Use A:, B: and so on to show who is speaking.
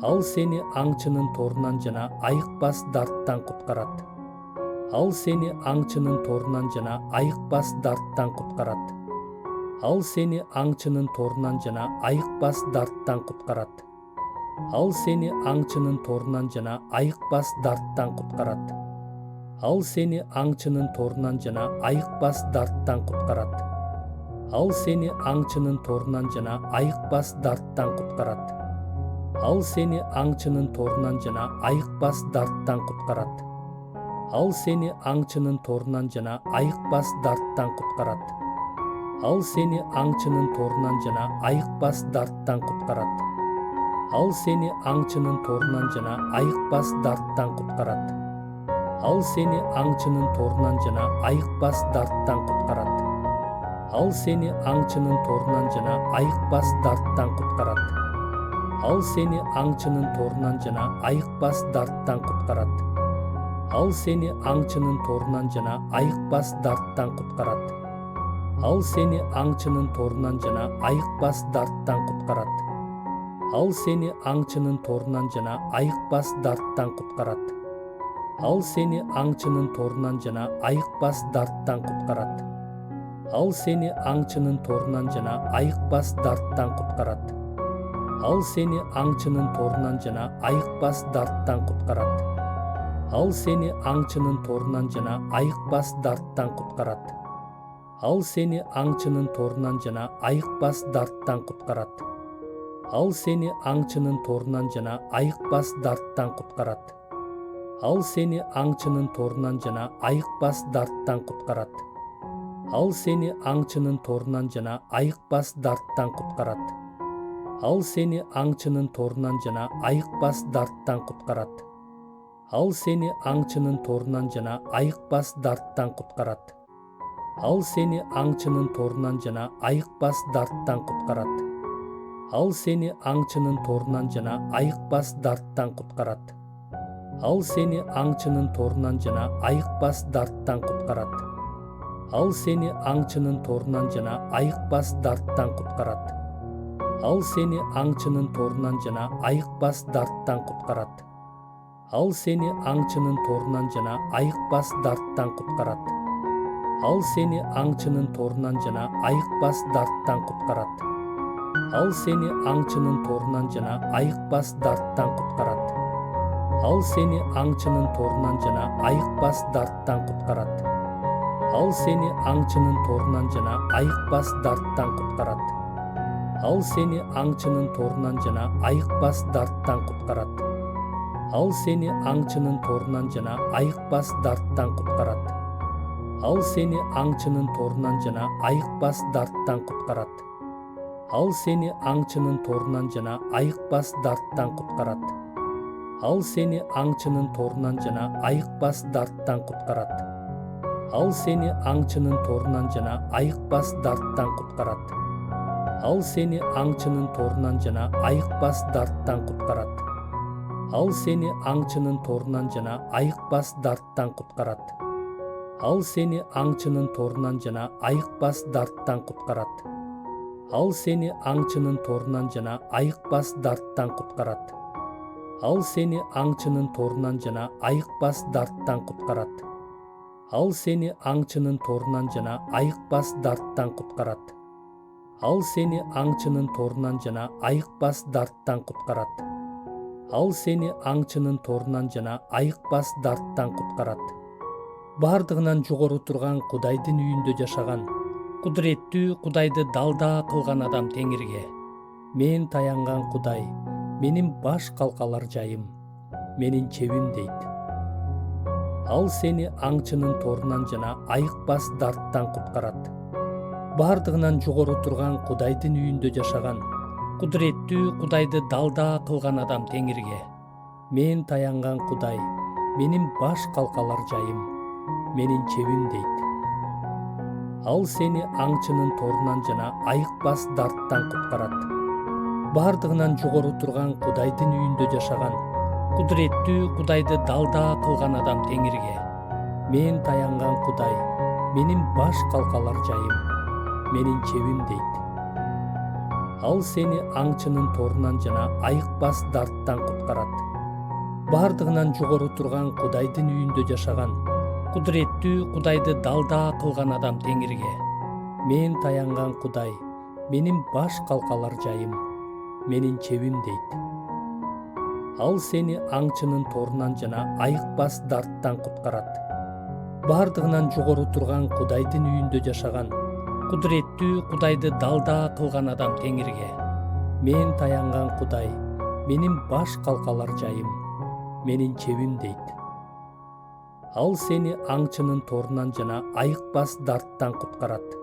A: Ал сени аңчынын торунан жана айыкпас дарттан куткарат. Ал сени аңчынын торунан жана айыкпас дарттан куткарат. Ал сени аңчынын торунан жана айыкпас дарттан куткарат. Ал сени аңчынын торунан жана айыкпас дарттан куткарат. Ал сени аңчынын торунан жана айыкпас дарттан куткарат. Ал сени аңчынын торунан жана айыкпас дарттан куткарат. Ал сени аңчынын торунан жана айыкпас дарттан куткарат. Ал сени аңчынын торунан жана айыкпас дарттан куткарат. Ал сени аңчынын торунан жана айыкпас дарттан куткарат. Ал сени аңчынын торунан жана айыкпас дарттан куткарат. Ал сени аңчынын торунан жана айыкпас дарттан куткарат. Ал сени аңчынын торунан жана айыкпас дарттан куткарат. Ал сени аңчынын торунан жана айыкпас дарттан куткарат. Ал сени аңчынын торунан жана айыкпас дарттан куткарат. Ал сени аңчынын торунан жана айыкпас дарттан куткарат. Ал сени аңчынын торунан жана айыкпас дарттан куткарат. Ал сени аңчынын торунан жана айыкпас дарттан куткарат. Ал сени аңчынын торунан жана айыкпас дарттан куткарат. Ал сени аңчынын торунан жана айыкпас дарттан куткарат. Ал сени аңчынын торунан жана айыкпас дарттан куткарат. Ал сени аңчынын торунан жана айыкпас дарттан куткарат. Ал сени аңчынын торунан жана айыкпас дарттан куткарат. Ал сени аңчынын торунан жана айыкпас дарттан куткарат. Ал сени аңчынын торунан жана айыкпас дарттан куткарат. Ал сени аңчынын торунан жана айыкпас дарттан куткарат. Ал сени аңчынын торунан жана айыкпас дарттан куткарат. Ал сени аңчынын торунан жана айыкпас дарттан куткарат. Ал сени аңчынын торунан жана айыкпас дарттан куткарат. Ал сени аңчынын торунан жана айыкпас дарттан куткарат. Ал сени аңчынын торунан жана айыкпас дарттан куткарат. Ал сени аңчынын торунан жана айыкпас дарттан куткарат. Ал сени аңчынын торунан жана айыкпас дарттан куткарат. Ал сени аңчынын торунан жана айыкпас дарттан куткарат. Ал сени аңчынын торунан жана айыкпас дарттан куткарат. Ал сени аңчынын торунан жана айыкпас дарттан куткарат. Ал сени аңчынын торунан жана айыкпас дарттан куткарат. Ал сени аңчынын торунан жана айыкпас дарттан куткарат. Ал сени аңчынын торунан жана айыкпас дарттан куткарат. Ал сени аңчынын торунан жана айыкпас дарттан куткарат. Ал сени аңчынын торунан жана айыкпас дарттан куткарат. Ал сени аңчынын торунан жана айыкпас дарттан куткарат. Ал сени аңчынын торунан жана айыкпас дарттан куткарат. Ал сени аңчынын торунан жана айыкпас дарттан куткарат. Ал сени аңчынын торунан жана айыкпас дарттан куткарат. Ал сени аңчынын торунан жана айыкпас дарттан куткарат. Ал сени аңчынын торунан жана айыкпас дарттан куткарат. Ал сени аңчынын торунан жана айыкпас дарттан куткарат. Ал сени аңчынын торунан жана айыкпас дарттан куткарат. Ал сени аңчынын торунан жана айыкпас дарттан куткарат. Ал сени аңчынын торунан жана айыкпас дарттан куткарат. Бардыгынан жогору турган Кудайдын үйүндө жашаган, кудуреттүү Кудайды далда кылган адам Теңирге, мен таянган Кудай, менин баш калкалар жайым, менин чебим дейт. Ал сени аңчынын торунан жана айыкпас дарттан куткарат. Бардыгынан жогору турган Кудайдын үйүндө жашаган, кудуреттүү Кудайды далда кылган адам Теңирге, мен таянган Кудай, менин баш калкалар жайым, менин чебим дейт. Ал сени аңчынын торунан жана айыкпас дарттан куткарат. Бардыгынан жогору турган Кудайдын үйүндө жашаган, кудуреттүү Кудайды далда кылган адам Теңирге, мен таянган Кудай, менин баш калкалар жайым, менин чебим дейт. Ал сени аңчынын торунан жана айыкпас дарттан куткарат. Бардыгынан жогору турган Кудайдын үйүндө жашаган, кудуреттүү Кудайды далда кылган адам Теңирге: мен таянган Кудай, менин баш калкалар жайым, менин чебим дейт. Ал сени аңчынын торунан жана айыкпас дарттан куткарат. Бардыгынан жогору турган Кудайдын үйүндө жашаган, кудуреттүү Кудайды далда кылган адам Теңирге: мен таянган Кудай, менин баш калкалар жайым, менин чебим дейт. Ал сени аңчынын торунан жана айыкпас дарттан куткарат.